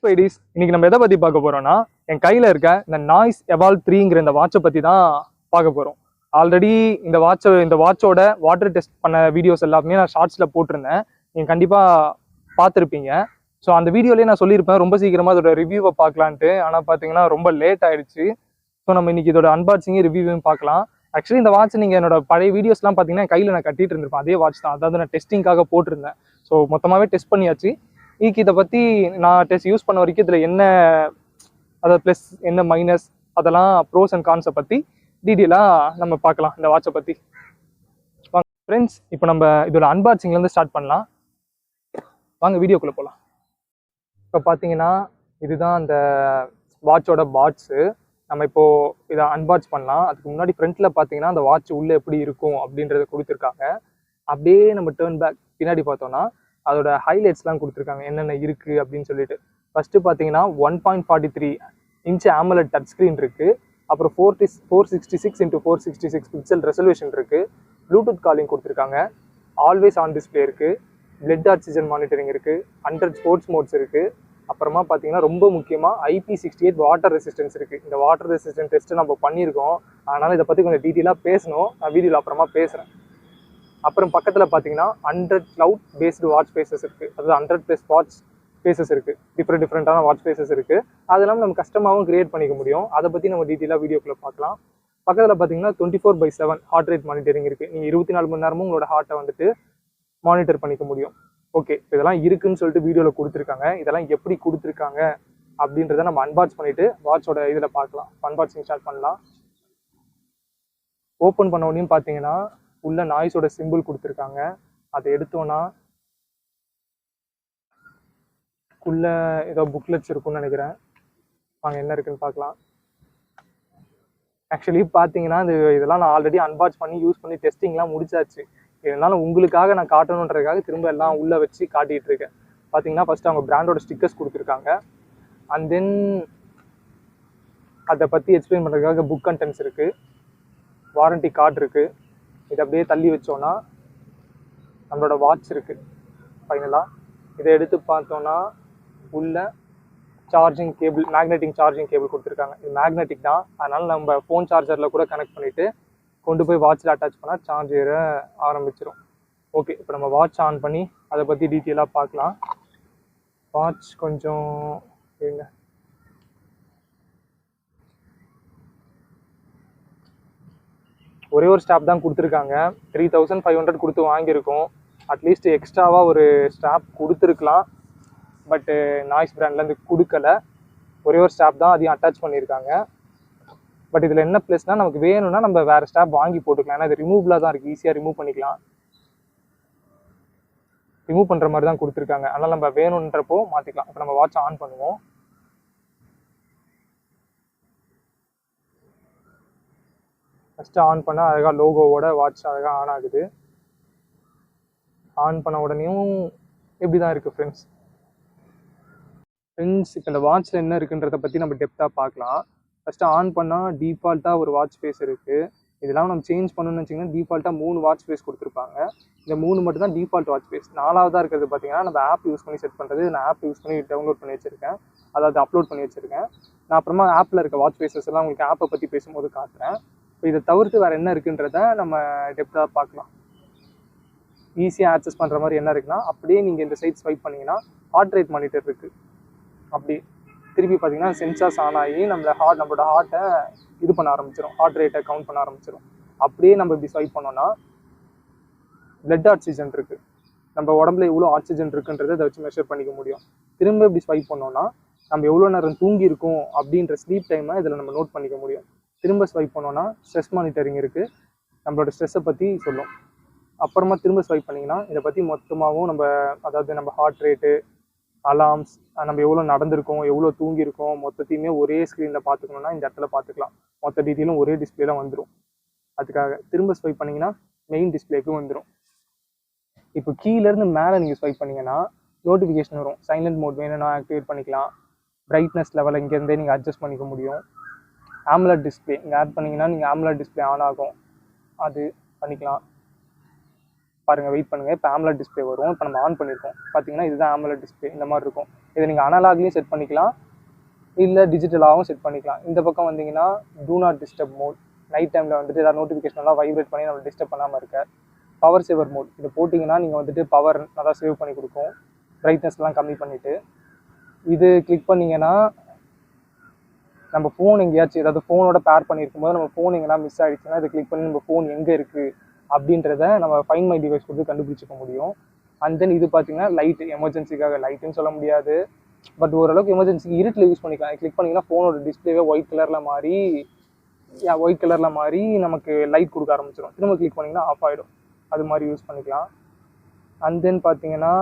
ஸ்பைடிஸ் இன்னைக்கு நம்ம எதை பத்தி பார்க்க போறோம்னா என் கையில இருக்க இந்த நாய்ஸ் எவால் 3ங்கிற இந்த வாட்சை பத்தி தான் பார்க்க போறோம். ஆல்ரெடி இந்த வாட்சோட வாட்டர் டெஸ்ட் பண்ண வீடியோஸ் எல்லாமே நான் ஷார்ட்ஸ்ல போட்டிருந்தேன். நீங்க கண்டிப்பா பார்த்துருப்பீங்க. ஸோ அந்த வீடியோலயே நான் சொல்லியிருப்பேன் ரொம்ப சீக்கிரமா அதோட ரிவ்யூவை பார்க்கலான்ட்டு. ஆனால் பார்த்தீங்கன்னா ரொம்ப லேட் ஆயிடுச்சு. ஸோ நம்ம இன்னைக்கு இதோட அன்பாக்சிங்கும் ரிவ்யூவையும் பார்க்கலாம். ஆக்சுவலி இந்த வாட்ச் நீங்கள் என்னோட பழைய வீடியோஸ்லாம் பார்த்தீங்கன்னா கையில் நான் கட்டிட்டு இருந்திருப்பேன். அதே வாட்ச் தான், அதாவது நான் டெஸ்டிங்காக போட்டிருந்தேன். ஸோ மொத்தமாகவே டெஸ்ட் பண்ணியாச்சு. இதை பற்றி நான் யூஸ் பண்ண வரைக்கும் இதில் என்ன அதாவது ப்ளஸ் என்ன மைனஸ் அதெல்லாம் ப்ரோஸ் அண்ட் கான்ஸை பற்றி டீட்டெயிலாக நம்ம பார்க்கலாம் இந்த வாட்சை பற்றி. வாங்க ஃப்ரெண்ட்ஸ், இப்போ நம்ம இதோட அன்பாக்சிங்லேருந்து ஸ்டார்ட் பண்ணலாம். வாங்க வீடியோக்குள்ளே போகலாம். இப்போ பார்த்தீங்கன்னா இதுதான் அந்த வாட்சோட பாட்ஸு. நம்ம இப்போது இதை அன்பாக்ஸ் பண்ணலாம். அதுக்கு முன்னாடி ஃப்ரண்ட்டில் பார்த்தீங்கன்னா அந்த வாட்ச் உள்ளே எப்படி இருக்கும் அப்படின்றத கொடுத்துருக்காங்க. அப்படியே நம்ம டேர்ன் பேக் பின்னாடி பார்த்தோன்னா அதோட ஹைலைட்ஸ்லாம் கொடுத்துருக்காங்க என்னென்ன இருக்குது அப்படின்னு சொல்லிட்டு. ஃபஸ்ட்டு பார்த்தீங்கன்னா 1.43 இன்ச் AMOLED டச் ஸ்க்ரீன் இருக்குது. அப்புறம் 466x466 பிக்சல் ரெசல்யூஷன் இருக்குது. ப்ளூடூத் காலிங் கொடுத்துருக்காங்க. ஆல்வேஸ் ஆன் டிஸ்பிளே இருக்குது. பிளட் ஆக்சிஜன் மானிட்டரிங் இருக்குது. 100 ஸ்போர்ட்ஸ் மோட்ஸ் இருக்குது. அப்புறமா பார்த்தீங்கன்னா ரொம்ப முக்கியமாக IP68 வாட்டர் ரெசிஸ்டன்ஸ் இருக்குது. இந்த வாட்டர் ரெசிஸ்டன்ஸ் டெஸ்ட்டு நம்ம பண்ணியிருக்கோம். அதனால் இதை பற்றி கொஞ்சம் டீட்டெயிலாக பேசணும். நான் வீடியோவில் அப்புறமா பேசுகிறேன். அப்புறம் பக்கத்தில் பார்த்தீங்கன்னா 100 கிளவுட் பேஸ்டு வாட்ச் ஃபேஸஸ் இருக்குது. அதாவது 100+ வாட்ச் ஃபேஸஸ் இருக்குது. டிஃப்ரெண்ட்டான வாட்ச் ஃபேஸஸ் இருக்குது. அது இல்லாமல் நம்ம கஸ்டமாகவும் கிரியேட் பண்ணிக்க முடியும். அதை பற்றி நம்ம டீட்டெயிலாக வீடியோக்குள்ளே பார்க்கலாம். பக்கத்தில் பார்த்தீங்கன்னா 24/7 ஹார்ட் ரேட் மானிட்டரிங் இருக்குது. நீங்கள் 24 மணி நேரமும் உங்களோட ஹார்ட்டை வந்துட்டு மானிட்டர் பண்ணிக்க முடியும். ஓகே, இதெல்லாம் இருக்குன்னு சொல்லிட்டு வீடியோவில் கொடுத்துருக்காங்க. இதெல்லாம் எப்படி கொடுத்துருக்காங்க அப்படின்றத நம்ம அன்பாக்ஸ் பண்ணிவிட்டு வாட்சோட இதில் பார்க்கலாம். அன்பாக்சிங் ஸ்டார்ட் பண்ணலாம். ஓப்பன் பண்ண உடனே பார்த்தீங்கன்னா உள்ள நாய்ஸோட சிம்பிள் கொடுத்துருக்காங்க. அதை எடுத்தோன்னா உள்ள ஏதோ புக்லெட்ஸ் இருக்குன்னு நினைக்கிறேன். வாங்க என்ன இருக்குன்னு பார்க்கலாம். ஆக்சுவலி பார்த்தீங்கன்னா இதெல்லாம் நான் ஆல்ரெடி அன்பாக்ஸ் பண்ணி யூஸ் பண்ணி டெஸ்டிங்லாம் முடிச்சாச்சு. இதனால உங்களுக்காக நான் காட்டணுன்றதுக்காக திரும்ப எல்லாம் உள்ளே வச்சு காட்டிகிட்டு இருக்கேன். பார்த்தீங்கன்னா ஃபஸ்ட்டு அவங்க பிராண்டோட ஸ்டிக்கர்ஸ் கொடுத்துருக்காங்க. அண்ட் தென் அதை பற்றி எக்ஸ்பிளைன் பண்ணுறதுக்காக புக் கண்டென்ட்ஸ் இருக்குது. வாரண்டி கார்டு இருக்குது. இதை அப்படியே தள்ளி வச்சோன்னா நம்மளோட வாட்ச் இருக்குது. ஃபைனலாக இதை எடுத்து பார்த்தோன்னா உள்ள charging cable, magnetic charging cable கொடுத்துருக்காங்க. இது மேக்னெட்டிக் தான், அதனால் நம்ம ஃபோன் சார்ஜரில் கூட கனெக்ட் பண்ணிவிட்டு கொண்டு போய் வாட்சில் அட்டாச் பண்ணால் சார்ஜ் ஏற ஆரம்பிச்சிடும். ஓகே, இப்போ நம்ம வாட்ச் ஆன் பண்ணி அதை பற்றி டீட்டெயிலாக பார்க்கலாம். வாட்ச் கொஞ்சம் இருங்க. ஒரே ஒரு ஸ்டாப் தான் கொடுத்துருக்காங்க. 3500 கொடுத்து வாங்கியிருக்கோம். அட்லீஸ்ட் எக்ஸ்ட்ராவாக ஒரு ஸ்டாப் கொடுத்துருக்கலாம். பட்டு நாய்ஸ் பிராண்ட்லேருந்து கொடுக்கல. ஒரே ஒரு ஸ்டாப் தான், அதையும் அட்டாச் பண்ணியிருக்காங்க. பட் இதில் என்ன ப்ளஸ்னால் நமக்கு வேணும்னா நம்ம வேறு ஸ்டாப் வாங்கி போட்டுக்கலாம். ஏன்னா இது ரிமூவலாக தான் இருக்குது, ஈஸியாக ரிமூவ் பண்ணிக்கலாம். ரிமூவ் பண்ணுற மாதிரி தான் கொடுத்துருக்காங்க. அதனால் நம்ம வேணுன்றப்போ மாற்றிக்கலாம். இப்போ நம்ம வாட்ச் ஆன் பண்ணுவோம். ஃபஸ்ட்டு ஆன் பண்ணால் அழகாக லோகோவோட வாட்ச் அழகாக ஆன் ஆகுது. ஆன் பண்ண உடனேயும் எப்படி தான் இருக்குது ஃப்ரெண்ட்ஸ். இப்போ இந்த வாட்சில் என்ன இருக்குன்றதை பற்றி நம்ம டெப்த்தாக பார்க்கலாம். ஃபஸ்ட்டு ஆன் பண்ணால் டிஃபால்ட்டாக ஒரு வாட்ச் ஃபேஸ் இருக்குது. இதெல்லாம் நம்ம சேஞ்ச் பண்ணணும்னு வச்சிங்கன்னா டிஃபால்ட்டாக 3 வாட்ச் ஃபேஸ் கொடுத்துருப்பாங்க. இந்த 3 மட்டும் தான் டிஃபால்ட் வாட்ச் ஃபேஸ். 4வதாக இருக்கிறது பார்த்தீங்கன்னா நம்ம ஆப் யூஸ் பண்ணி செட் பண்ணுறது. நான் ஆப் யூஸ் பண்ணி டவுன்லோட் பண்ணி வச்சுருக்கேன், அதாவது அப்லோட் பண்ணி வச்சுருக்கேன். நான் அப்புறமா ஆப்பில் இருக்க வாட்ச் ஃபேஸஸ் எல்லாம் உங்களுக்கு ஆப்பை பற்றி பேசும்போது காட்டுறேன். இப்போ இதை தவிர்த்து வேறு என்ன இருக்குன்றத நம்ம டெப்த்தாக பார்க்கலாம். ஈஸியாக ஆக்சஸ் பண்ணுற மாதிரி என்ன இருக்குன்னா, அப்படியே நீங்கள் இந்த சைட் ஸ்வைப் பண்ணிங்கன்னா ஹார்ட் ரேட் மானிட்டர் இருக்குது. அப்படி திருப்பி பார்த்தீங்கன்னா சென்சார்ஸ் ஆன் ஆகி நம்மளோட ஹார்ட்டை இது பண்ண ஆரம்பிச்சிடும், ஹார்ட் ரேட்டை கவுண்ட் பண்ண ஆரம்பிச்சிடும். அப்படியே நம்ம இப்படி ஸ்வைப் பண்ணோன்னா பிளட் ஆக்சிஜன் இருக்குது. நம்ம உடம்புல எவ்வளோ ஆக்சிஜன் இருக்குன்றதை இதை வச்சு மெஷர் பண்ணிக்க முடியும். திரும்ப இப்படி ஸ்வைப் பண்ணோன்னா நம்ம எவ்வளோ நேரம் தூங்கி இருக்கோம் அப்படின்ற ஸ்லீப் டைமை இதில் நம்ம நோட் பண்ணிக்க முடியும். திரும்ப ஸ்வைப் பண்ணோன்னா ஸ்ட்ரெஸ் மானிட்டரிங் இருக்குது, நம்மளோட ஸ்ட்ரெஸ்ஸை பற்றி சொல்லும். அப்புறமா திரும்ப ஸ்வைப் பண்ணிங்கன்னா இதை பற்றி மொத்தமாகவும் அதாவது நம்ம ஹார்ட் ரேட்டு, அலார்ம்ஸ், நம்ம எவ்வளோ நடந்திருக்கோம், எவ்வளோ தூங்கியிருக்கோம், மொத்தத்தையுமே ஒரே ஸ்க்ரீனில் பார்த்துக்கணுன்னா இந்த இடத்துல பார்த்துக்கலாம். மொத்த டீட்டெயிலும் ஒரே டிஸ்பிளேல வந்துடும். அதுக்காக திரும்ப ஸ்வைப் பண்ணிங்கன்னா மெயின் டிஸ்பிளேக்கு வந்துடும். இப்போ கீழேருந்து மேலே நீங்கள் ஸ்வைப் பண்ணிங்கன்னா நோட்டிஃபிகேஷன் வரும். சைலண்ட் மோட் வேணும்னா ஆக்டிவேட் பண்ணிக்கலாம். பிரைட்னஸ் லெவலை இங்கேருந்தே நீங்கள் அட்ஜஸ்ட் பண்ணிக்க முடியும். AMOLED டிஸ்பிளே இங்கே ஆட் பண்ணிங்கன்னா நீங்கள் AMOLED டிஸ்பிளே ஆன் ஆகும், அது பண்ணிக்கலாம். பாருங்கள், வெயிட் பண்ணுங்கள். இப்போ AMOLED டிஸ்பிளே வரும். இப்போ நம்ம ஆன் பண்ணியிருக்கோம் பார்த்தீங்கன்னா இதுதான் AMOLED டிஸ்பிளே. இந்த மாதிரி இருக்கும். இதை நீங்கள் அனலாக்லேயும் செட் பண்ணிக்கலாம், இல்லை டிஜிட்டலாகவும் செட் பண்ணிக்கலாம். இந்த பக்கம் வந்தீங்கன்னா do not disturb mode, night டைமில் வந்துட்டு ஏதாவது நோட்டிஃபிகேஷன்லாம் வைப்ரேட் பண்ணி நம்ம டிஸ்டர்ப் பண்ணாமல் இருக்க. பவர் சேவர் மோட், இதை போட்டிங்கன்னா நீங்கள் வந்துட்டு பவர் நல்லா சேவ் பண்ணி கொடுக்கும், பிரைட்னஸ்லாம் கம்மி பண்ணிவிட்டு. இது கிளிக் பண்ணிங்கன்னா நம்ம ஃபோன் எங்கேயாச்சும் ஏதாவது ஃபோனோட பேர் பண்ணியிருக்கும் போது நம்ம ஃபோன் எங்கன்னா மிஸ் ஆகிடுச்சுன்னா இதை கிளிக் பண்ணி நம்ம ஃபோன் எங்கே இருக்குது அப்படின்றத நம்ம ஃபைண்ட் மை டிவைஸ் கொடுத்து கண்டுபிடிச்சிக்க முடியும். அண்ட் தென் இது பார்த்தீங்கன்னா லைட்டு, எமர்ஜென்சிக்காக லைட்டுன்னு சொல்ல முடியாது, பட் ஓரளவுக்கு எமர்ஜென்சிக்கு இருட்டில் யூஸ் பண்ணிக்கலாம். கிளிக் பண்ணிங்கன்னா ஃபோனோட டிஸ்பிளேவே ஒயிட் கலரில் மாறி நமக்கு லைட் கொடுக்க ஆரம்பிச்சிடும். திரும்ப கிளிக் பண்ணிங்கன்னா ஆஃப் ஆகிடும். அது மாதிரி யூஸ் பண்ணிக்கலாம். அண்ட் தென் பார்த்தீங்கன்னா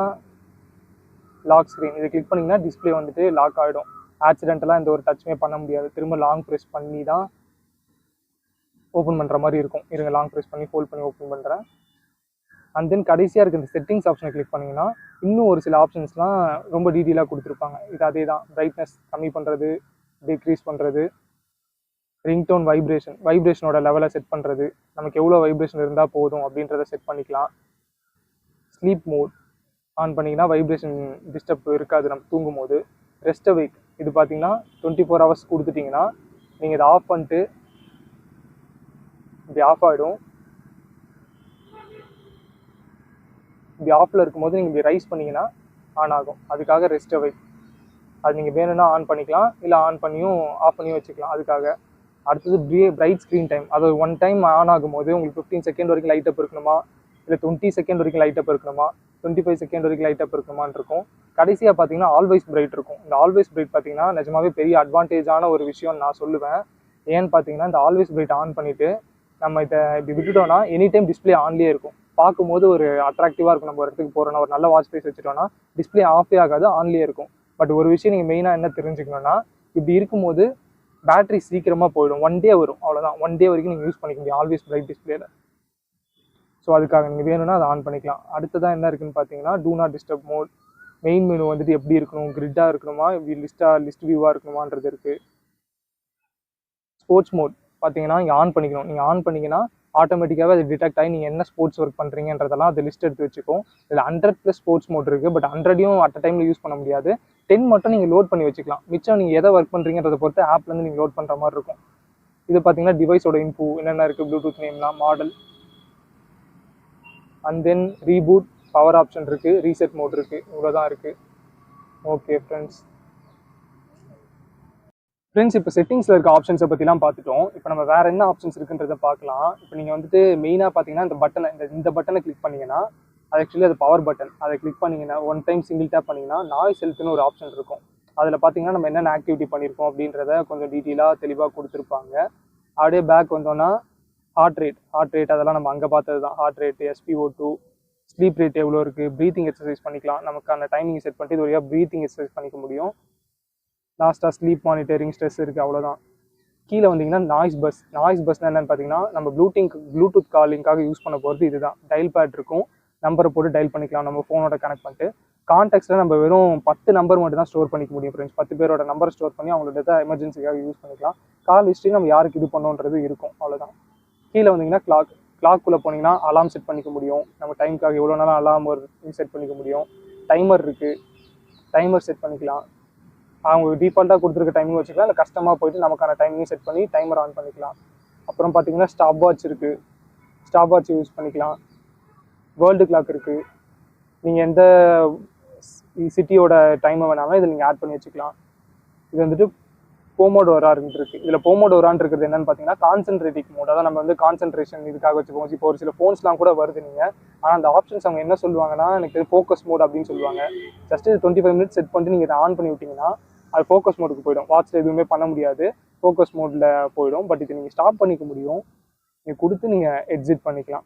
லாக் ஸ்க்ரீன், இதை கிளிக் பண்ணிங்கன்னா டிஸ்பிளே வந்துட்டு லாக் ஆகிடும். ஆக்சிடென்டலாக இந்த ஒரு டச்சுமே பண்ண முடியாது, திரும்ப லாங் ப்ரெஸ் பண்ணி தான் ஓப்பன் பண்ணுற மாதிரி இருக்கும். இருங்க, லாங் ப்ரெஸ் பண்ணி ஹோல்ட் பண்ணி ஓப்பன் பண்ணுறேன். அண்ட் தென் கடைசியாக இருக்க இந்த செட்டிங்ஸ் ஆப்ஷனை கிளிக் பண்ணிங்கன்னா இன்னும் ஒரு சில ஆப்ஷன்ஸ்லாம் ரொம்ப டீட்டெயிலாக கொடுத்துருப்பாங்க. இது அதே தான், பிரைட்னஸ் கம்மி பண்ணுறது, டிக்ரீஸ் பண்ணுறது, ரிங்டோன் வைப்ரேஷனோட லெவலை செட் பண்ணுறது, நமக்கு எவ்வளோ வைப்ரேஷன் இருந்தால் போதும் அப்படின்றத செட் பண்ணிக்கலாம். ஸ்லீப் மோட் ஆன் பண்ணிங்கன்னா வைப்ரேஷன் டிஸ்டர்ப் இருக்காது நம்ம தூங்கும் போது. ரெஸ்ட் அவேக், இது பார்த்தீங்கன்னா 24 hours கொடுத்துட்டிங்கன்னா நீங்கள் இதை ஆஃப் பண்ணிட்டு இப்படி ஆஃப் ஆகிடும். இப்படி ஆஃபில் இருக்கும்போது நீங்கள் இப்படி ரைஸ் பண்ணிங்கன்னா ஆன் ஆகும். அதுக்காக ரெஸ்ட் அவேக், அது நீங்கள் வேணும்னா ஆன் பண்ணிக்கலாம், இல்லை ஆன் பண்ணியும் ஆஃப் பண்ணியும் வச்சுக்கலாம். அதுக்காக அடுத்தது பிரைட் ஸ்க்ரீன் டைம், அது ஒன் டைம் ஆன் ஆகும்போது உங்களுக்கு 15 செகண்ட் வரைக்கும் லைட் அப் இருக்கணுமா, இல்லை 20 செகண்ட் வரைக்கும் லைட் அப் இருக்கணுமா, 25 செகண்ட் வரைக்கும் லைட் அப் இருக்கணுமான்னு இருக்கும். கடைசியாக பார்த்தீங்கன்னா ஆல்வேஸ் பிரைட் இருக்கும். இந்த ஆல்வேஸ் பிரைட் பார்த்தீங்கன்னா நிஜமாவே பெரிய அட்வான்டேஜான ஒரு விஷயம்னு நான் சொல்லுவேன். ஏன்னு பார்த்தீங்கன்னா இந்த ஆல்வேஸ் பிரைட் ஆன் பண்ணிவிட்டு நம்ம இதை இப்படி விட்டுட்டோம்னா எனி டைம் டிஸ்பிளே ஆன்லேயே இருக்கும். பார்க்கும்போது ஒரு அட்ராக்டிவாக இருக்கும். நம்ம ஒரு இடத்துக்கு போகிறோன்னா ஒரு நல்ல வாட்ச் ஃபேஸ் வச்சுட்டோம்னா டிஸ்பிளே ஆஃபே ஆகாது, ஆன்லேயே இருக்கும். பட் ஒரு விஷயம் நீங்கள் மெயினாக என்ன தெரிஞ்சுக்கணும்னா, இப்படி இருக்கும்போது பேட்டரி சீக்கிரமாக போயிடும். 1 day வரும், அவ்வளோதான். 1 day வரைக்கும் நீங்கள் யூஸ் பண்ணிக்க முடியும் ஆல்வேஸ் பிரைட் டிஸ்பிளேல. ஸோ அதுக்காக நீங்கள் வேணும்னா அதை ஆன் பண்ணிக்கலாம். அடுத்ததான் என்ன இருக்குன்னு பார்த்தீங்கன்னா do not disturb mode. Main menu வந்துட்டு எப்படி இருக்கணும், கிரிட்டாக இருக்கணுமா, இப்படி லிஸ்ட் வியூவாக இருக்கணுமான்றது இருக்குது. ஸ்போர்ட்ஸ் மோட் பார்த்தீங்கன்னா இங்கே ஆன் பண்ணிக்கணும். நீங்கள் ஆன் பண்ணிங்கன்னா ஆட்டோமேட்டிக்காகவே அது டிடெக்ட் ஆகி நீங்கள் என்ன ஸ்போர்ட்ஸ் ஒர்க் பண்ணுறீங்கன்றதெல்லாம் அது லிஸ்ட் எடுத்து வச்சுக்கும். இதில் 100+ ஸ்போர்ட்ஸ் மோட் இருக்குது. பட் 100யும் அட் அ டைமில் யூஸ் பண்ண முடியாது. 10 மட்டும் நீங்கள் லோட் பண்ணி வச்சுக்கலாம். மிச்சம் நீங்கள் எதை ஒர்க் பண்ணுறீங்கன்றதை பொறுத்து ஆப்லேருந்து நீங்கள் லோட் பண்ணுற மாதிரி இருக்கும். இது பார்த்தீங்கன்னா டிவைஸோட இன்ஃபோ என்னென்ன இருக்குது, ப்ளூடூத் நேம்லாம், model, and then reboot, power option இருக்குது, ரீசெட் மோட் இருக்குது. இவ்வளோதான் இருக்குது. ஓகே ஃப்ரெண்ட்ஸ், இப்போ செட்டிங்ஸில் இருக்க ஆப்ஷன்ஸை பற்றிலாம் பார்த்துட்டோம். இப்போ நம்ம வேறு என்ன ஆப்ஷன்ஸ் இருக்குன்றதை பார்க்கலாம். இப்போ நீங்கள் வந்துட்டு மெயினாக பார்த்தீங்கன்னா இந்த பட்டனை கிளிக் பண்ணிங்கன்னா அது ஆக்சுவலி அது பவர் பட்டன். அதை கிளிக் பண்ணிங்கன்னா ஒன் டைம் சிங்கிள் டேப் பண்ணிங்கன்னா நாய்ஸ் ஹெல்த்னு ஒரு ஆப்ஷன் இருக்கும். அதில் பார்த்தீங்கன்னா நம்ம என்னென்ன ஆக்டிவிட்டி பண்ணியிருக்கோம் அப்படின்றத கொஞ்சம் டீட்டெயிலாக தெளிவாக கொடுத்துருப்பாங்க. அப்படியே பேக் வந்தோன்னா ஹார்ட் ரேட் அதெல்லாம் நம்ம அங்கே பார்த்தது தான். Heart rate, SpO2, sleep rate எவ்வளோ இருக்குது, ப்ரீத்திங் எக்ஸசைஸ் பண்ணிக்கலாம். நமக்கான டைமிங் செட் பண்ணிட்டு இது வழியாக ப்ரீத்திங் எக்ஸசைஸ் பண்ணிக்க முடியும். லாஸ்ட்டாக ஸ்லீப் மானிட்டரிங், ஸ்ட்ரெஸ் இருக்குது, அவ்வளோதான். கீழே வந்தீங்கன்னா நாய்ஸ் பஸ்னால் என்னென்னு பார்த்தீங்கன்னா நம்ம ப்ளூடூத் காலிங்காக யூஸ் பண்ண போகிறது இதுதான். டயல் பேட் இருக்கும், நம்பரை போட்டு டயல் பண்ணிக்கலாம் நம்ம ஃபோனோட கனெக்ட் பண்ணிட்டு. கான்டாக்ட்ஸில் நம்ம வெறும் 10 நம்பர் மட்டும் தான் ஸ்டோர் பண்ணிக்க முடியும் ஃப்ரெண்ட்ஸ். 10 பேரோட நம்பர் ஸ்டோர் பண்ணி அவங்களோட எமர்ஜென்சிக்காக யூஸ் பண்ணிக்கலாம். கால் ஹிஸ்ட்ரி நம்ம யாருக்கு இது பண்ணோன்றது இருக்கும், அவ்வளோதான். கீழே வந்தீங்கன்னா கிளாக்குள்ளே போனீங்கன்னா அலாம் செட் பண்ணிக்க முடியும். நம்ம டைமுக்காக எவ்வளோ நாளும் அலாம் செட் பண்ணிக்க முடியும். டைமர் இருக்குது, டைமர் செட் பண்ணிக்கலாம். அவங்க டிஃபால்ட்டாக கொடுத்துருக்க டைமிங் வச்சுக்கலாம், இல்லை கஸ்டமாக போயிட்டு நமக்கான டைமிங் செட் பண்ணி டைமர் ஆன் பண்ணிக்கலாம். அப்புறம் பார்த்தீங்கன்னா ஸ்டாப் வாட்ச் இருக்குது, ஸ்டாப் வாட்ச் யூஸ் பண்ணிக்கலாம். வேர்ல்டு கிளாக் இருக்குது, நீங்கள் எந்த சிட்டியோட டைமை வேணாலும் இதில் நீங்கள் ஆட் பண்ணி வச்சுக்கலாம். இது வந்துட்டு போமோடோரான்னு இருக்குது. இதில் போமோடோரான்னு இருக்கிறது என்னென்னு பார்த்தீங்கன்னா கான்சென்ட்ரேட்டிங் மோட். அதான் நம்ம வந்து கான்சென்ட்ரேஷன் இதுக்காக வச்சுப்போம். இப்போ ஒரு சில ஃபோன்ஸ்லாம் கூட வருது நீங்கள், ஆனால் அந்த ஆப்ஷன்ஸ் அவங்க என்ன சொல்லுவாங்கன்னா எனக்கு ஃபோக்கஸ் மோட் அப்படின்னு சொல்லுவாங்க. ஜஸ்ட் இது 25 minutes செட் பண்ணிட்டு நீங்கள் இதை ஆன் பண்ணி விட்டிங்கன்னா அது ஃபோக்கஸ் மோடுக்கு போயிடும். வாட்சில் எதுவுமே பண்ண முடியாது, ஃபோக்கஸ் மோடில் போயிடும். பட் இது நீங்கள் ஸ்டாப் பண்ணிக்க முடியும், நீங்கள் கொடுத்து நீங்கள் எக்ஸிட் பண்ணிக்கலாம்.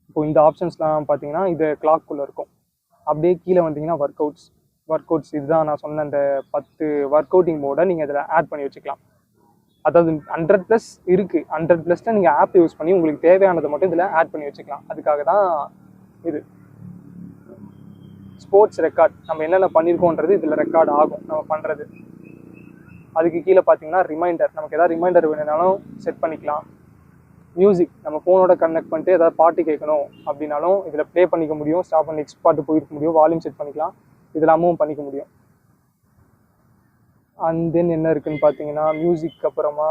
இப்போ இந்த ஆப்ஷன்ஸ்லாம் பார்த்தீங்கன்னா இது கிளாக்குள்ளே இருக்கும். அப்படியே கீழே வந்தீங்கன்னா ஒர்க் அவுட்ஸ் இதுதான் நான் சொன்ன அந்த 10 ஒர்க் அவுட்டிங் மோடை நீங்கள் இதில் ஆட் பண்ணி வச்சுக்கலாம். அதாவது 100+ இருக்குது. 100+ல நீங்கள் ஆப் யூஸ் பண்ணி உங்களுக்கு தேவையானதை மட்டும் இதில் ஆட் பண்ணி வச்சுக்கலாம். அதுக்காக தான் இது. ஸ்போர்ட்ஸ் ரெக்கார்ட், நம்ம என்னென்ன பண்ணியிருக்கோன்றது இதில் ரெக்கார்ட் ஆகும் நம்ம பண்ணுறது. அதுக்கு கீழே பார்த்தீங்கன்னா ரிமைண்டர், நமக்கு எதாவது ரிமைண்டர் வேணும்னாலும் செட் பண்ணிக்கலாம். மியூசிக், நம்ம ஃபோனோட கனெக்ட் பண்ணிட்டு ஏதாவது பாட்டு கேட்கணும் அப்படின்னாலும் இதில் ப்ளே பண்ணிக்க முடியும். ஸ்டாப் பண்ணி நெக்ஸ்ட் பாட்டு போயிருக்க முடியும். வால்யூம் செட் பண்ணிக்கலாம், இதெல்லாமும் பண்ணிக்க முடியும். அண்ட் தென் என்ன இருக்குன்னு பார்த்தீங்கன்னா மியூசிக், அப்புறமா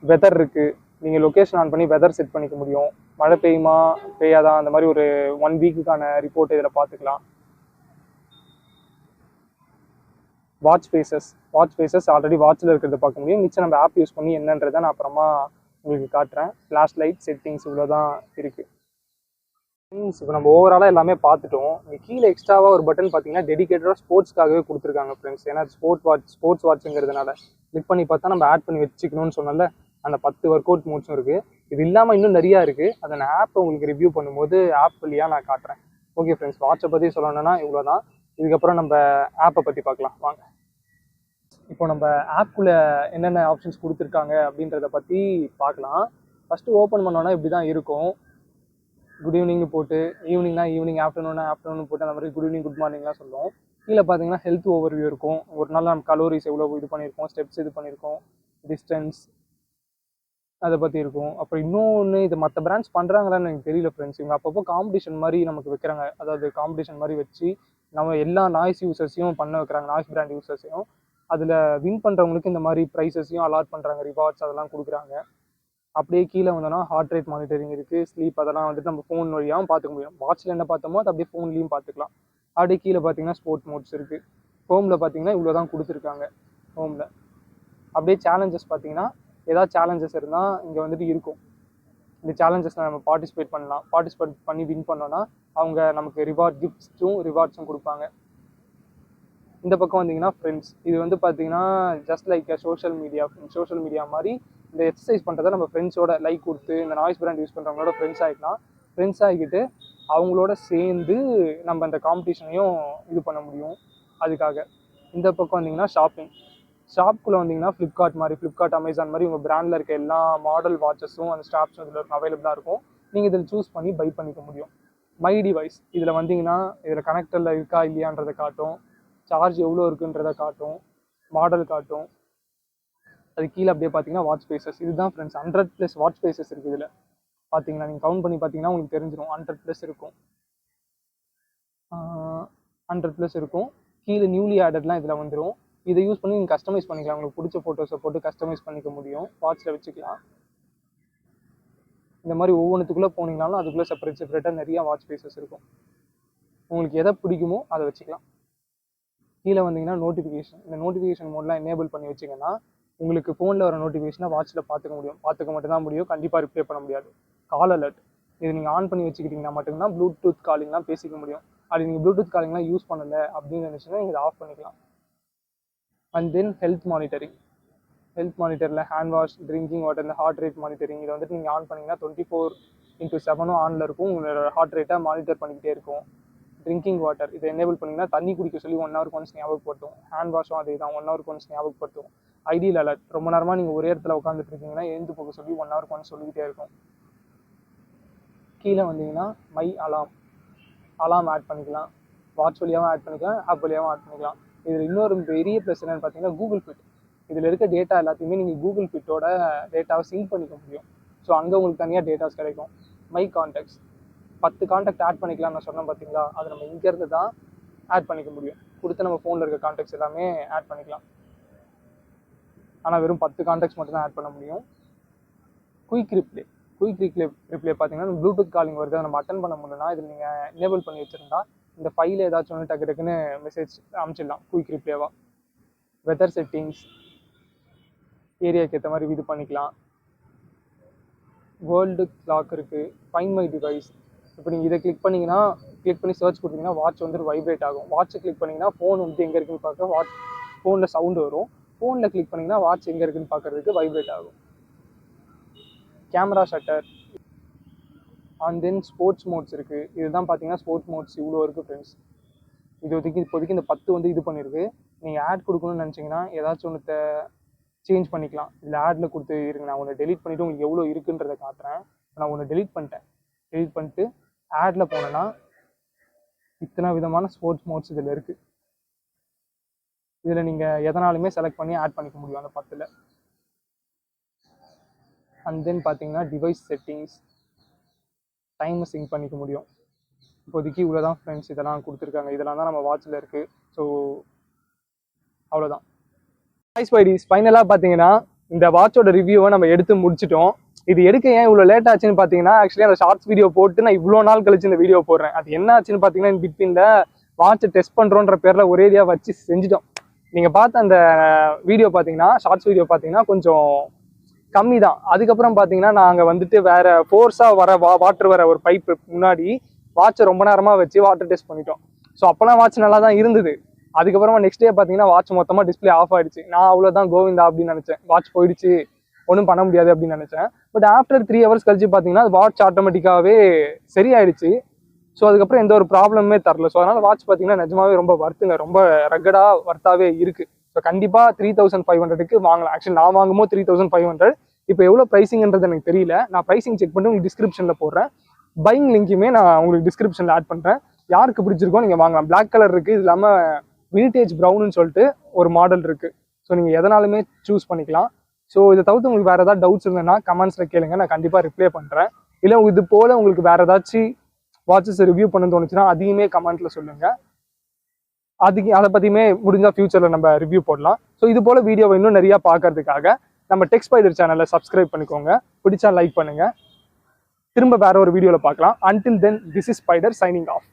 வெதர் இருக்குது. நீங்கள் லொக்கேஷன் ஆன் பண்ணி வெதர் செட் பண்ணிக்க முடியும். மழை பெய்யுமா பெய்யாதா அந்த மாதிரி ஒரு 1 வீக்குக்கான ரிப்போர்ட் இதில் பார்த்துக்கலாம். வாட்ச் ஃபேஸஸ் ஆல்ரெடி வாட்சில் இருக்கிறத பார்க்க முடியும். மிச்சம் நம்ம ஆப் யூஸ் பண்ணி என்னன்றதை நான் அப்புறமா உங்களுக்கு காட்டுறேன். ஃப்ளாஷ் லைட் செட்டிங்ஸ் இவ்வளோ தான் இருக்குது. இப்போ நம்ம ஓவராலாக எல்லாமே பார்த்துட்டோம். இங்கே கீழே எக்ஸ்ட்ராவாக ஒரு பட்டன் பார்த்தீங்கன்னா டெடிகேட்டடாக ஸ்போர்ட்ஸ்க்காகவே கொடுத்துருக்காங்க ஃப்ரெண்ட்ஸ். ஏன்னா ஸ்போர்ட்ஸ் வாட்சுங்கிறதுனால கிளிக் பண்ணி பார்த்தா நம்ம ஆட் பண்ணி வச்சுக்கணும்னு சொன்னால அந்த 10 ஒர்க் அவுட் மோட்ஸும் இருக்குது. இது இல்லாமல் இன்னும் நிறையா இருக்குது. அதை நான் ஆப்பை உங்களுக்கு ரிவ்யூ பண்ணும்போது ஆப் வழியாக நான் காட்டுறேன். ஓகே ஃப்ரெண்ட்ஸ், வாட்சை பற்றி சொல்லணும்னா இவ்வளோ தான். இதுக்கப்புறம் நம்ம ஆப்பை பற்றி பார்க்கலாம் வாங்க. இப்போ நம்ம ஆப்புக்குள்ளே என்னென்ன ஆப்ஷன்ஸ் கொடுத்துருக்காங்க அப்படின்றத பற்றி பார்க்கலாம். ஃபஸ்ட்டு ஓப்பன் பண்ணோன்னா இப்படி தான் இருக்கும். குட் ஈவினிங்னு போட்டு, ஈவினிங்னா ஈவினிங், ஆஃப்டர்நூன் போட்டு அந்த மாதிரி குட் ஈவினிங் குட் மார்னிங்லாம் சொல்லுவோம். கீழே பார்த்தீங்கன்னா ஹெல்த் ஓவர்வியூ இருக்கும். ஒரு நாள் நம்ம கலோரிஸ் எவ்வளோ இது பண்ணியிருக்கோம், ஸ்டெப்ஸ் இது பண்ணியிருக்கோம், டிஸ்டன்ஸ் அதை பற்றி இருக்கும். அப்புறம் இன்னொன்று, இது மற்ற பிராண்ட்ஸ் பண்ணுறாங்களான்னு எனக்கு தெரியல ஃப்ரெண்ட்ஸ். இவங்க அப்பப்போ காம்படிஷன் மாதிரி நமக்கு வைக்கிறாங்க. அதாவது காம்படிஷன் மாதிரி வச்சு நம்ம எல்லா நாய்ஸ் யூசர்ஸையும் பண்ண வைக்கிறாங்க, நாய்ஸ் பிராண்ட் யூசர்ஸையும். அதில் வின் பண்ணுறவங்களுக்கு இந்த மாதிரி ப்ரைஸஸையும் அலாட் பண்ணுறாங்க, ரிவார்ட்ஸ் அதெல்லாம் கொடுக்குறாங்க. அப்படியே கீழே வந்தோன்னா ஹார்ட் ரேட் மானிட்டரிங் இருக்குது, ஸ்லீப் அதெல்லாம் வந்துட்டு நம்ம ஃபோன் வழியாகவும் பார்த்துக்க முடியும். வாட்சில் என்ன பார்த்தோமோ அது அப்படியே ஃபோன்லேயும் பார்த்துக்கலாம். அப்படியே கீழே பார்த்தீங்கன்னா ஸ்போர்ட் மோட்ஸ் இருக்குது. ஹோமில் பார்த்தீங்கன்னா இவ்வளோ தான் கொடுத்துருக்காங்க. ஹோமில் அப்படியே சேலஞ்சஸ் பார்த்தீங்கன்னா ஏதாவது சேலஞ்சஸ் இருந்தால் இங்கே வந்துட்டு இருக்கும். இந்த சேலஞ்சஸில் நம்ம பார்ட்டிசிபேட் பண்ணலாம். பார்ட்டிசிபேட் பண்ணி வின் பண்ணோன்னா அவங்க நமக்கு ரிவார்ட்ஸும் கொடுப்பாங்க. இந்த பக்கம் வந்தீங்கன்னா ஃப்ரெண்ட்ஸ், இது வந்து பார்த்தீங்கன்னா ஜஸ்ட் லைக் சோஷியல் மீடியா மாதிரி இந்த எக்ஸசைஸ் பண்ணுறதை நம்ம ஃப்ரெண்ட்ஸோட லைக் கொடுத்து இந்த நாய்ஸ் பிராண்ட் யூஸ் பண்ணுறவங்களோட ஃப்ரெண்ட்ஸ் ஆகிக்கிட்டு அவங்களோட சேர்ந்து நம்ம இந்த காம்படிஷனையும் இது பண்ண முடியும். அதுக்காக இந்த பக்கம் வந்தீங்கன்னா ஷாப்புக்குள்ளே வந்தீங்கன்னா ஃப்ளிப்கார்ட், அமேசான் மாதிரி உங்கள் பிராண்டில் இருக்க எல்லா மாடல் வாட்சஸும் அந்த ஸ்டாப்ஸும் இதில் அவைலபிளாக இருக்கும். நீங்கள் இதில் சூஸ் பண்ணி பை பண்ணிக்க முடியும். மை டிவைஸ் இதில் வந்தீங்கன்னா இதில் கனெக்டரில் இருக்கா இல்லையான்றதை காட்டும், சார்ஜ் எவ்வளோ இருக்குன்றதை காட்டும், மாடல் காட்டும். அது கீழே அப்படியே பார்த்தீங்கன்னா வாட்ச் ஃபேஸஸ். இதுதான் ஃப்ரெண்ட்ஸ் 100+ வாட்ச் ஃபேஸஸ் இருக்குது. இதில் பார்த்தீங்கன்னா நீங்கள் கவுண்ட் பண்ணி பார்த்தீங்கன்னா உங்களுக்கு தெரிஞ்சிடும் 100+ இருக்கும். 100+ இருக்கும். கீழே நியூலி ஆடட்லாம் இதில் வந்துடும். இதை யூஸ் பண்ணி நீங்கள் கஸ்டமைஸ் பண்ணிக்கலாம். உங்களுக்கு பிடிச்ச ஃபோட்டோஸை போட்டு கஸ்டமைஸ் பண்ணிக்க முடியும். வாட்சில் வச்சுக்கலாம். இந்த மாதிரி ஒவ்வொன்றுத்துக்குள்ளே போனீங்கனாலும் அதுக்குள்ளே செப்பரேட்டாக நிறையா வாட்ச் ஃபேஸஸ் இருக்கும். உங்களுக்கு எதை பிடிக்குமோ அதை வச்சுக்கலாம். கீழே வந்தீங்கன்னா நோட்டிஃபிகேஷன். இந்த நோட்டிஃபிகேஷன் மோட்லாம் எனேபிள் பண்ணி வச்சிங்கன்னா உங்களுக்கு ஃபோனில் வர நோட்டிஃபிகேஷனை வாட்சில் பார்த்துக்க மட்டும்தான் முடியும். கண்டிப்பாக ரிப்ளை பண்ண முடியாது. கால் அலர்ட் இது நீங்கள் ஆன் பண்ணி வச்சுக்கிட்டிங்கன்னா மட்டும்தான் ப்ளூடூத் காலிங்லாம் பேசிக்க முடியும். அப்படி நீங்கள் ப்ளூடூத் காலிங்லாம் யூஸ் பண்ணலை அப்படின்னு நினச்சிங்கன்னா நீங்கள் இதை ஆஃப் பண்ணிக்கலாம். அண்ட் தென் ஹெல்த் மானிட்டரில் ஹேண்ட் வாஷ், ட்ரிங்கிங் வாட்டர், இந்த ஹார்ட் ரேட் மானிட்டரிங் இதை வந்துட்டு நீங்கள் ஆன் பண்ணிங்கன்னா 24/7 ஆனில் இருக்கும். உங்களோட ஹார்ட் ரேட்டை மானிட்டர் பண்ணிக்கிட்டே இருக்கும். ட்ரிங்கிங் வாட்டர் இதை எனேபிள் பண்ணிங்கன்னா தண்ணி குடிக்க சொல்லி 1 ஹவருக்கு ஒன்ஸ் ஞாபகப்படுத்தும். ஹேண்ட் வாஷும் அதே தான், 1 ஹவருக்கு ஒன்ஸ் ஞாபகப்படுத்தும். ஐடியல் அலர்ட் ரொம்ப நேரமாக நீங்கள் ஒரே இடத்துல உட்காந்துட்டு இருக்கீங்கன்னா எழுந்து போக சொல்லி 1 ஹவருக்கு ஒன்ஸ் சொல்லிக்கிட்டே இருக்கும். கீழே வந்தீங்கன்னா மை அலாம் ஆட் பண்ணிக்கலாம். வாட்ச் வழியாகவும் ஆட் பண்ணிக்கலாம், ஆப் வழியாகவும் ஆட் பண்ணிக்கலாம். இதில் இன்னொரு பெரிய ப்ளஸ் என்னென்னு பார்த்தீங்கன்னா கூகுள் ஃபிட். இதில் இருக்க டேட்டா எல்லாத்தையுமே நீங்கள் கூகுள் ஃபிட்டோட டேட்டாவை சிங்க் பண்ணிக்க முடியும். ஸோ அங்கே உங்களுக்கு தனியாக டேட்டாஸ் கிடைக்கும். மை கான்டாக்ட்ஸ் 10 கான்டாக்ட் ஆட் பண்ணிக்கலாம் நான் சொன்னேன் பார்த்தீங்களா, அதை நம்ம இங்கேருந்து தான் ஆட் பண்ணிக்க முடியும். கொடுத்து நம்ம ஃபோனில் இருக்க கான்டாக்ட்ஸ் எல்லாமே ஆட் பண்ணிக்கலாம். ஆனால் வெறும் 10 கான்டாக்ட்ஸ் மட்டும் தான் ஆட் பண்ண முடியும். குயிக் ரிப்ளே பார்த்தீங்கன்னா ப்ளூடூத் காலிங் வருது, அதை நம்ம அட்டன் பண்ண முடியலன்னா இதில் நீங்கள் எனேபிள் பண்ணி வச்சுருந்தா இந்த ஃபைலில் ஏதாச்சும் ஒன்று டக்குன்னு மெசேஜ் அனுப்பிச்சிடலாம் குயிக் ரிப்ளேவாக. வெதர் செட்டிங்ஸ் ஏரியாவுக்கு ஏற்ற மாதிரி இது பண்ணிக்கலாம். வேர்ல்டு கிளாக் இருக்குது. ஃபைண்ட் மை டிவைஸ் இப்போ நீங்கள் இதை கிளிக் பண்ணி சர்ச் கொடுத்தீங்கன்னா வாட்ச் வந்து வைப்ரேட் ஆகும். வாட்சை கிளிக் பண்ணிங்கன்னா ஃபோன் வந்து எங்கே இருக்குன்னு பார்க்க ஃபோனில் சவுண்டு வரும். ஃபோனில் கிளிக் பண்ணிங்கன்னா வாட்ச் எங்கே இருக்குன்னு பார்க்குறதுக்கு வைப்ரேட் ஆகும். Camera shutter and then sports modes இருக்குது. இதுதான் பார்த்தீங்கன்னா ஸ்போர்ட்ஸ் மோட்ஸ் இவ்வளோ இருக்குது ஃப்ரெண்ட்ஸ். இப்போதைக்கு இந்த 10 வந்து இது பண்ணியிருக்கு. நீங்கள் ஆட் கொடுக்கணும்னு நினச்சிங்கன்னா ஏதாச்சும் ஒன்று சேஞ்ச் பண்ணிக்கலாம். இதில் ஆடில் கொடுத்து இருங்க, நான் ஒன்று டெலிட் பண்ணிவிட்டு உங்களுக்கு எவ்வளோ இருக்குன்றதை காட்டுறேன். நான் ஒன்று டெலிட் பண்ணிட்டு ஆடில் போனேன்னா இத்தனை விதமான ஸ்போர்ட்ஸ் மோட்ஸ் இதில் இருக்குது. இதில் நீங்கள் எதனாலுமே செலக்ட் பண்ணி ஆட் பண்ணிக்க முடியும் அந்த 10ல். அண்ட் தென் பார்த்தீங்கன்னா டிவைஸ் செட்டிங்ஸ், டைமை சிங்க் பண்ணிக்க முடியும். இப்போதைக்கு இவ்வளோ தான் ஃப்ரெண்ட்ஸ், இதெல்லாம் கொடுத்துருக்காங்க. இதெல்லாம் தான் நம்ம வாட்சில் இருக்குது. ஸோ அவ்வளோதான். ஸ்பைடிஸ் ஃபைனலாக பார்த்தீங்கன்னா இந்த வாட்சோட ரிவ்யூவை நம்ம எடுத்து முடிச்சிட்டோம். இது எடுக்க ஏன் இவ்வளோ லேட் ஆச்சுன்னு பார்த்தீங்கன்னா, ஆக்சுவலி அந்த ஷார்ட்ஸ் வீடியோ போட்டு நான் இவ்வளோ நாள் கழிச்சு இந்த வீடியோ போடுறேன். அது என்ன ஆச்சுன்னு பார்த்தீங்கன்னா, இந்த பிட்வீனில் வாட்சை டெஸ்ட் பண்ணுறோன்ற பேரில் ஒரேடியாக வச்சு செஞ்சுட்டோம். நீங்கள் பார்த்த அந்த வீடியோ பார்த்தீங்கன்னா, ஷார்ட்ஸ் வீடியோ பார்த்தீங்கன்னா கொஞ்சம் கம்மி தான். அதுக்கப்புறம் பார்த்தீங்கன்னா நாங்கள் வந்துட்டு வேற ஃபோர்ஸாக வர வாட்டர் வர ஒரு பைப்பு முன்னாடி வாட்சை ரொம்ப நேரமாக வச்சு வாட்டர் டெஸ்ட் பண்ணிட்டோம். ஸோ அப்போலாம் வாட்ச் நல்லா தான் இருந்தது. அதுக்கப்புறமா நெக்ஸ்ட் டே பார்த்தீங்கன்னா வாட்ச் மொத்தமாக டிஸ்பிளே ஆஃப் ஆயிடுச்சு. நான் அவ்வளோதான் கோவிந்தா அப்படின்னு நினச்சேன். வாட்ச் போயிடுச்சு, ஒன்றும் பண்ண முடியாது அப்படின்னு நினச்சேன். பட் ஆஃப்டர் 3 hours கழிச்சு பார்த்தீங்கன்னா வாட்ச் ஆட்டோமேட்டிக்காகவே சரியாயிடுச்சு. ஸோ அதுக்கப்புறம் எந்த ஒரு ப்ராப்ளமே தரல. ஸோ அதனால் வாட்ச் பார்த்தீங்கன்னா நிஜமாவே ரொம்ப வர்த்துங்க, ரொம்ப ரகடாக வர்த்தாவே இருக்குது. ஸோ கண்டிப்பாக 3500க்கு வாங்கலாம். ஆக்சுவலி நான் வாங்கும்போது 3500. இப்போ எவ்வளோ ப்ரைஸிங்ன்றது எனக்கு தெரியல. நான் ப்ரைஸிங் செக் பண்ணி உங்களுக்கு டிஸ்கிரிப்ஷனில் போடுறேன். பையிங் லிங்க்குமே நான் உங்களுக்கு டிஸ்கிரிப்ஷனில் ஆட் பண்ணுறேன். யாருக்கு பிடிச்சிருக்கோ நீங்கள் வாங்கலாம். பிளாக் கலர் இருக்குது, இது இல்லாமல் வினிடேஜ் ப்ரௌன்னு சொல்லிட்டு ஒரு மாடல் இருக்குது. ஸோ நீங்கள் எதனாலுமே சூஸ் பண்ணிக்கலாம். ஸோ இதை தவிர்த்து உங்களுக்கு வேறு ஏதாவது டவுட்ஸ் இருந்ததுன்னா கமெண்ட்ஸில் கேளுங்க, நான் கண்டிப்பாக ரிப்ளை பண்ணுறேன். இல்லை இது போல் உங்களுக்கு வேறு ஏதாச்சும் வாட்சஸ் ரிவ்யூ பண்ண தோணுச்சுன்னா அதையுமே கமெண்ட்டில் சொல்லுங்கள். அதை பற்றியுமே முடிஞ்சால் ஃபியூச்சரில் நம்ம ரிவ்யூ போடலாம். ஸோ இது போல் வீடியோவை இன்னும் நிறையா பார்க்கறதுக்காக நம்ம டெக் ஸ்பைடர் சேனலை சப்ஸ்கிரைப் பண்ணிக்கோங்க. பிடிச்சா லைக் பண்ணுங்கள். திரும்ப வேற ஒரு வீடியோவில் பார்க்கலாம். Until then, this is Spyder signing off.